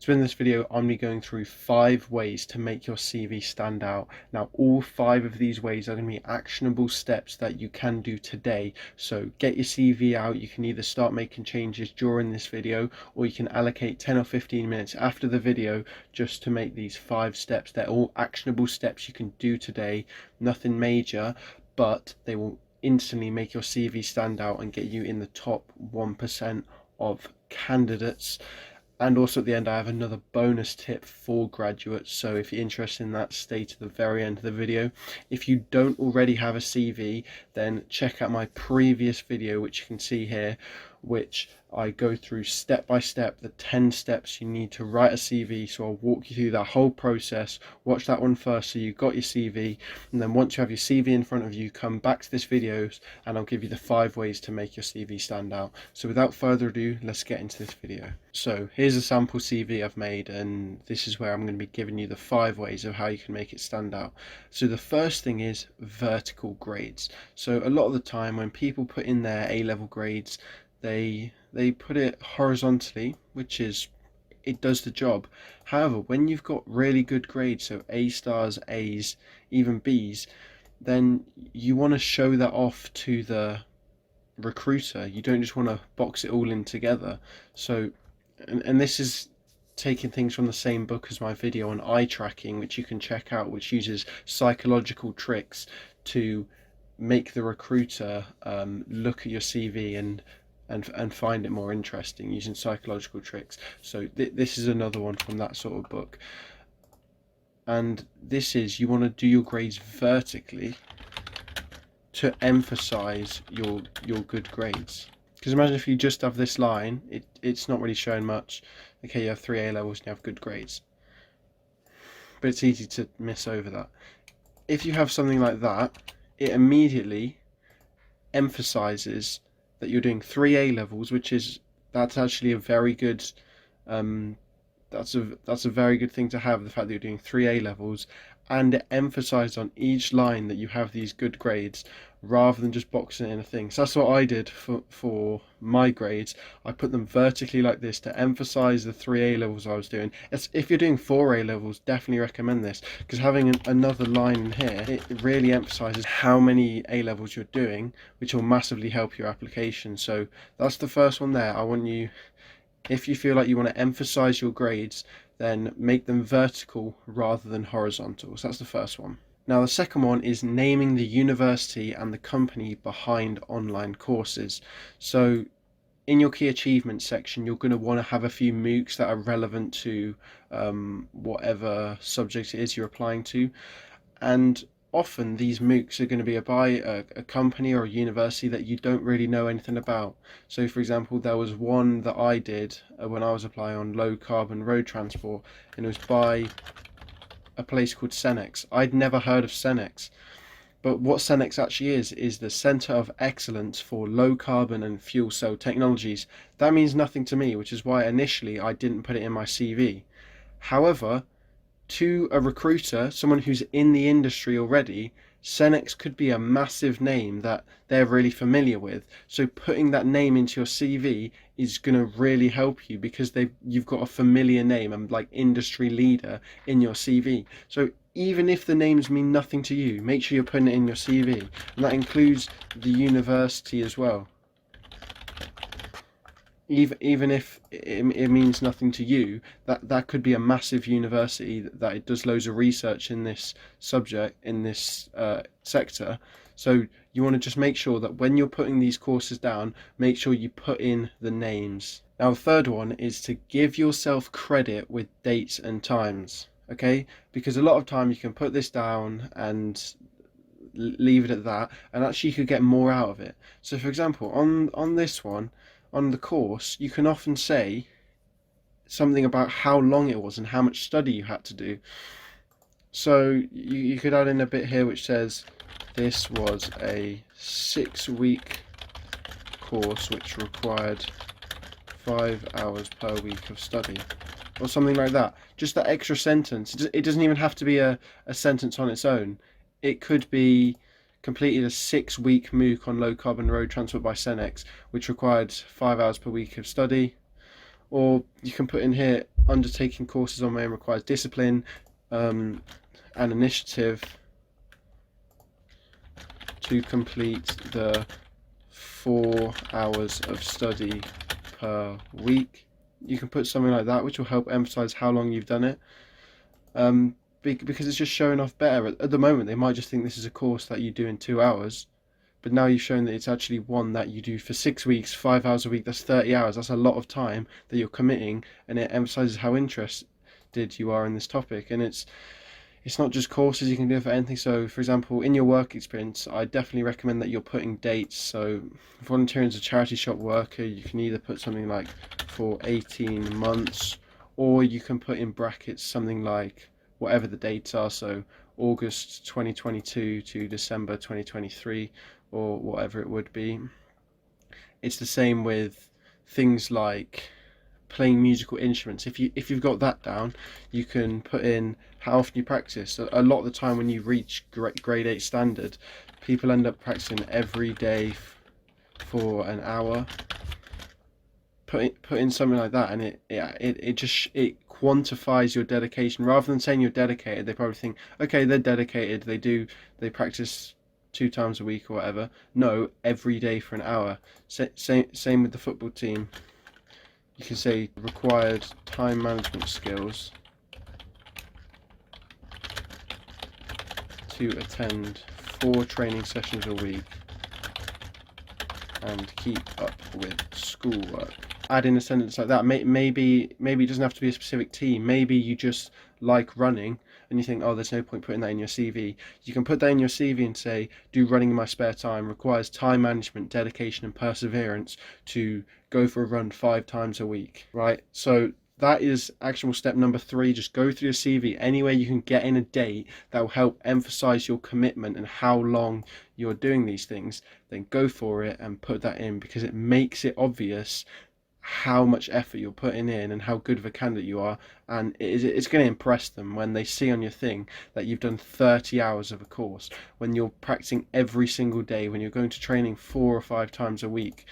So in this video, I'm going to be going through 5 ways to make your CV stand out. Now, all 5 of these ways are going to be actionable steps that you can do today. So get your CV out. You can either start making changes during this video, or you can allocate 10 or 15 minutes after the video just to make these 5 steps. They're all actionable steps you can do today. Nothing major, but they will instantly make your CV stand out and get you in the top 1% of candidates. And also at the end, I have another bonus tip for graduates. So if you're interested in that, stay to the very end of the video. If you don't already have a CV, then check out my previous video, which you can see here, which I go through step by step the 10 steps you need to write a CV. So I'll walk you through that whole process. Watch that one first so you've got your CV, and then once you have your CV in front of you, come back to this video and I'll give you the 5 ways to make your CV stand out. So without further ado, let's get into this video. So here's a sample CV I've made, and this is where I'm going to be giving you the 5 ways of how you can make it stand out. So the first thing is vertical grades. So a lot of the time when people put in their A-level grades, they put it horizontally, which is, it does the job. However, when you've got really good grades, so A stars, A's, even B's, then you want to show that off to the recruiter. You don't just want to box it all in together. So and this is taking things from the same book as my video on eye tracking, which you can check out, which uses psychological tricks to make the recruiter look at your CV and find it more interesting using psychological tricks. So this is another one from that sort of book. And this is, you want to do your grades vertically to emphasize your good grades. Because imagine if you just have this line, it's not really showing much. Okay, you have 3 A levels and you have good grades, but it's easy to miss over that. If you have something like that, it immediately emphasizes that you're doing 3 A levels, that's actually a very good that's a very good thing to have, the fact that you're doing 3 A levels, and it emphasized on each line that you have these good grades rather than just boxing it in a thing. So that's what I did for my grades. I put them vertically like this to emphasize the 3 A levels I was doing. If you're doing 4 A levels, definitely recommend this, because having another line in here, it really emphasizes how many A levels you're doing, which will massively help your application. So that's the first one there. I want you, if you feel like you want to emphasize your grades, then make them vertical rather than horizontal. So that's the first one. Now the second one is naming the university and the company behind online courses. So in your key achievements section, you're going to want to have a few MOOCs that are relevant to whatever subject it is you're applying to. And often these MOOCs are going to be by a company or a university that you don't really know anything about. So for example, there was one that I did when I was applying on low carbon road transport, and it was by a place called Cenex. I'd never heard of Cenex, but what Cenex actually is the Centre of Excellence for Low Carbon and Fuel Cell Technologies. That means nothing to me, which is why initially I didn't put it in my CV. However, to a recruiter, someone who's in the industry already, Cenex could be a massive name that they're really familiar with. So putting that name into your CV is going to really help you, because you've got a familiar name and like industry leader in your CV. So even if the names mean nothing to you, make sure you're putting it in your CV, and that includes the university as well. Even if it means nothing to you, that could be a massive university that it does loads of research in this subject, in this sector. So you want to just make sure that when you're putting these courses down, make sure you put in the names. Now the third one is to give yourself credit with dates and times. Okay, because a lot of time you can put this down and leave it at that, and actually you could get more out of it. So for example, on this one, on the course, you can often say something about how long it was and how much study you had to do. So you could add in a bit here which says this was a 6-week course which required 5 hours per week of study, or something like that. Just that extra sentence. It doesn't even have to be a sentence on its own. It could be completed a 6-week MOOC on low carbon road transport by Cenex, which required 5 hours per week of study, Or you can put in here, undertaking courses on my own requires discipline and initiative to complete the 4 hours of study per week. You can put something like that, which will help emphasize how long you've done it. Because it's just showing off better. At the moment, they might just think this is a course that you do in 2 hours, but now you've shown that it's actually one that you do for 6 weeks, 5 hours a week. That's 30 hours. That's a lot of time that you're committing, and it emphasizes how interested you are in this topic. And it's not just courses, you can do it for anything. So, for example, in your work experience, I definitely recommend that you're putting dates. So, volunteering as a charity shop worker, you can either put something like for 18 months, or you can put in brackets something like whatever the dates are. So, August 2022 to December 2023, or whatever it would be. It's the same with things like playing musical instruments. If you've got that down, you can put in how often you practice. A lot of the time when you reach grade 8 standard, people end up practicing every day for an hour. Put in something like that, and it quantifies your dedication. Rather than saying you're dedicated, they probably think, okay, they're dedicated, they practice 2 times a week or whatever. No, every day for an hour. Same with the football team. You can say required time management skills to attend 4 training sessions a week and keep up with schoolwork. Add in a sentence like that. Maybe it doesn't have to be a specific team. Maybe you just like running and you think, oh, there's no point putting that in your CV. You can put that in your CV and say, do running in my spare time, requires time management, dedication and perseverance to go for a run 5 times a week, right? So that is actionable step number 3. Just go through your CV anywhere you can get in a date that will help emphasize your commitment and how long you're doing these things. Then go for it and put that in, because it makes it obvious how much effort you're putting in and how good of a candidate you are, and it's going to impress them when they see on your thing that you've done 30 hours of a course, when you're practicing every single day, when you're going to training 4 or 5 times a week.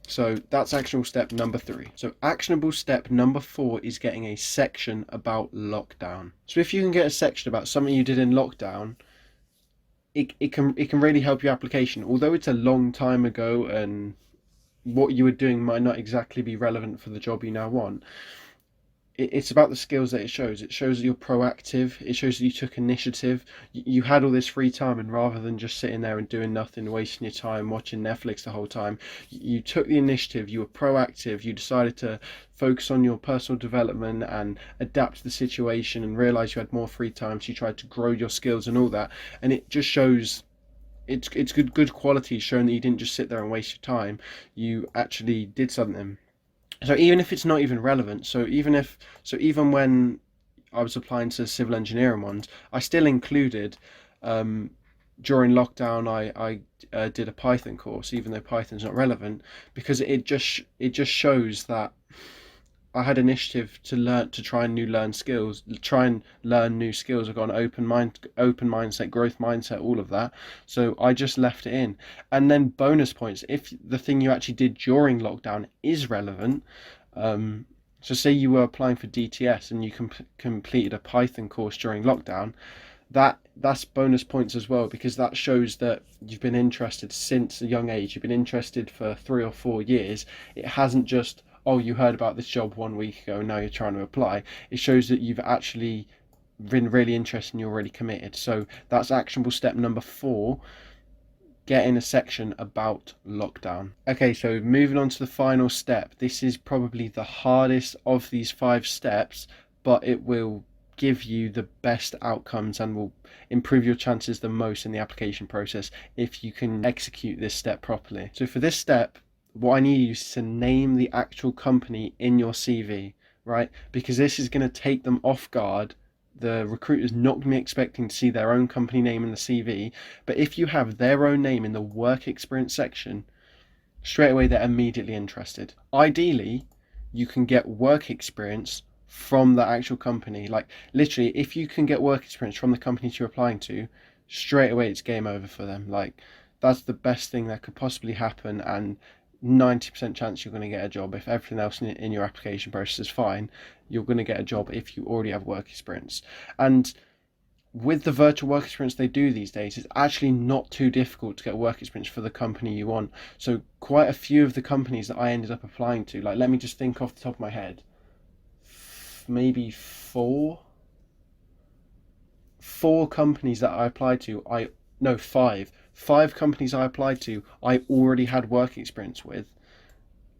So that's actionable step number 3. So actionable step number 4 is getting a section about lockdown. So if you can get a section about something you did in lockdown, it can really help your application. Although it's a long time ago and what you were doing might not exactly be relevant for the job you now want, it's about the skills that it shows. It shows that you're proactive. It shows that you took initiative. You had all this free time, and rather than just sitting there and doing nothing, wasting your time watching Netflix the whole time, you took the initiative. You were proactive. You decided to focus on your personal development and adapt to the situation, and realize you had more free time, so you tried to grow your skills and all that. And it just shows it's good quality, showing that you didn't just sit there and waste your time. You actually did something. So even if it's not even relevant, even when I was applying to civil engineering ones, I still included, during lockdown, I did a Python course, even though Python's not relevant, because it just shows that I had initiative to try and learn new skills. I've got an open mindset, growth mindset, all of that. So I just left it in. And then bonus points if the thing you actually did during lockdown is relevant. So say you were applying for DTS and you completed a Python course during lockdown. That's bonus points as well, because that shows that you've been interested since a young age. You've been interested for 3 or 4 years. It hasn't just, oh, you heard about this job 1 week ago and now you're trying to apply. It shows that you've actually been really interested and you're really committed. So that's actionable step number 4. Get in a section about lockdown. Okay, so moving on to the final step. This is probably the hardest of these 5 steps, but it will give you the best outcomes and will improve your chances the most in the application process if you can execute this step properly. So for this step, what I need you is to name the actual company in your CV, right? Because this is going to take them off guard. The recruiter's not going to be expecting to see their own company name in the CV, but if you have their own name in the work experience section, straight away they're immediately interested. Ideally, you can get work experience from the actual company. Like literally, if you can get work experience from the companies you're applying to, straight away it's game over for them. Like that's the best thing that could possibly happen, and 90% chance you're going to get a job. If everything else in your application process is fine, you're going to get a job if you already have work experience. And with the virtual work experience they do these days, it's actually not too difficult to get work experience for the company you want. So quite a few of the companies that I ended up applying to, like, let me just think off the top of my head, maybe four companies that I applied to, five companies I applied to, I already had work experience with.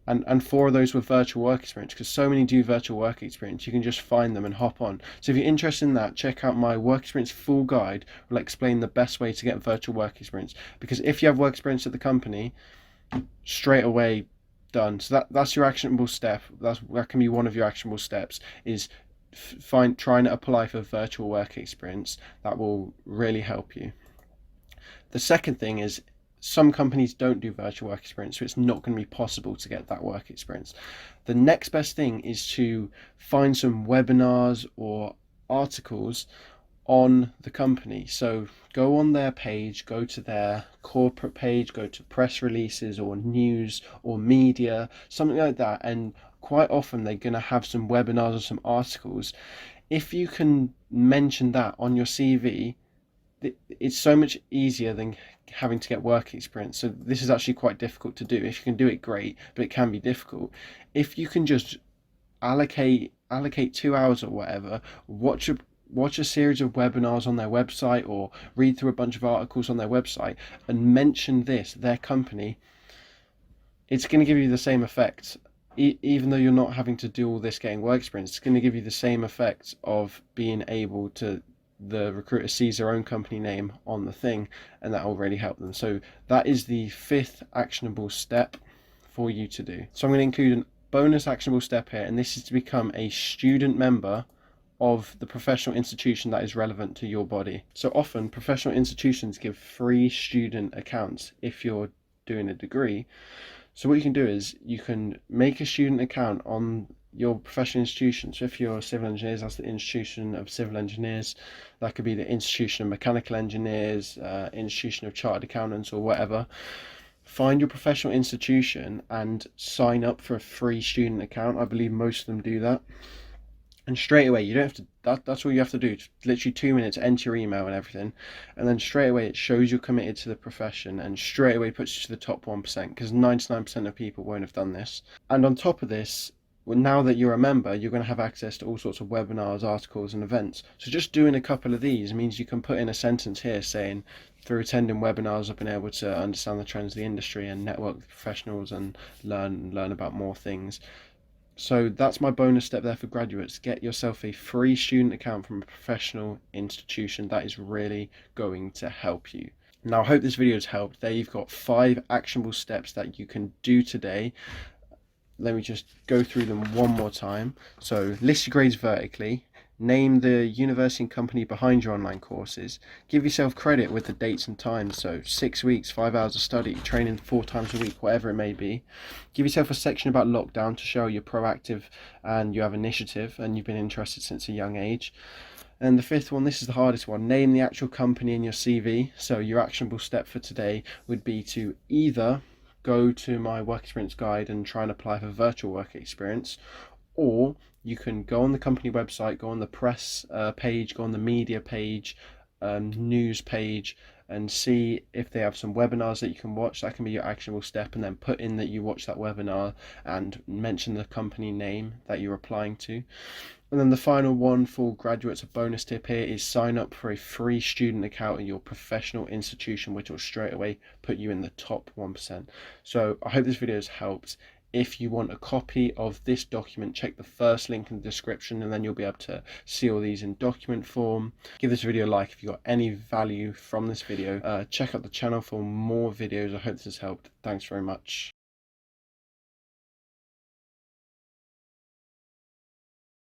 And four of those were virtual work experience, because so many do virtual work experience. You can just find them and hop on. So if you're interested in that, check out my work experience full guide. Will explain the best way to get virtual work experience, because if you have work experience at the company, straight away done. So that's your actionable step. That can be one of your actionable steps, is trying to apply for virtual work experience. That will really help you. The second thing is, some companies don't do virtual work experience, so it's not going to be possible to get that work experience. The next best thing is to find some webinars or articles on the company. So go on their page, go to their corporate page, go to press releases or news or media, something like that, and quite often they're going to have some webinars or some articles. If you can mention that on your CV, it's so much easier than having to get work experience. So this is actually quite difficult to do. If you can do it, great, but it can be difficult. If you can just allocate 2 hours or whatever, watch a series of webinars on their website, or read through a bunch of articles on their website, and mention their company, it's going to give you the same effect. Even though you're not having to do all this getting work experience, it's going to give you the same effect of being able to, the recruiter sees their own company name on the thing, and that will really help them. So that is the fifth actionable step for you to do. So I'm going to include a bonus actionable step here, and this is to become a student member of the professional institution that is relevant to your body. So often professional institutions give free student accounts if you're doing a degree. So what you can do is you can make a student account on your professional institution. So if you're civil engineers, that's the Institution of Civil Engineers. That could be the Institution of Mechanical Engineers, Institution of Chartered Accountants, or whatever. Find your professional institution and sign up for a free student account. I believe most of them do that. And straight away, you don't have to, that's all you have to do. It's literally 2 minutes, enter your email and everything. And then straight away, it shows you're committed to the profession, and straight away puts you to the top 1%, because 99% of people won't have done this. And on top of this, well, now that you're a member, you're going to have access to all sorts of webinars, articles, and events. So just doing a couple of these means you can put in a sentence here saying, through attending webinars, I've been able to understand the trends of the industry and network with professionals and learn about more things. So that's my bonus step there for graduates. Get yourself a free student account from a professional institution. That is really going to help you. Now, I hope this video has helped. There you've got 5 actionable steps that you can do today. Let me just go through them one more time. So list your grades vertically. Name the university and company behind your online courses. Give yourself credit with the dates and times. So 6 weeks, 5 hours of study, training 4 times a week, whatever it may be. Give yourself a section about lockdown to show you're proactive and you have initiative and you've been interested since a young age. And the fifth one, this is the hardest one, name the actual company in your CV. So your actionable step for today would be to either go to my work experience guide and try and apply for virtual work experience, or you can go on the company website, go on the press page, go on the media page, news page, and see if they have some webinars that you can watch. That can be your actionable step, and then put in that you watch that webinar and mention the company name that you're applying to. And then the final one for graduates, a bonus tip here, is sign up for a free student account in your professional institution, which will straight away put you in the top 1%. So I hope this video has helped. If you want a copy of this document, check the first link in the description, and then you'll be able to see all these in document form. Give this video a like if you got any value from this video. Check out the channel for more videos. I hope this has helped. Thanks very much.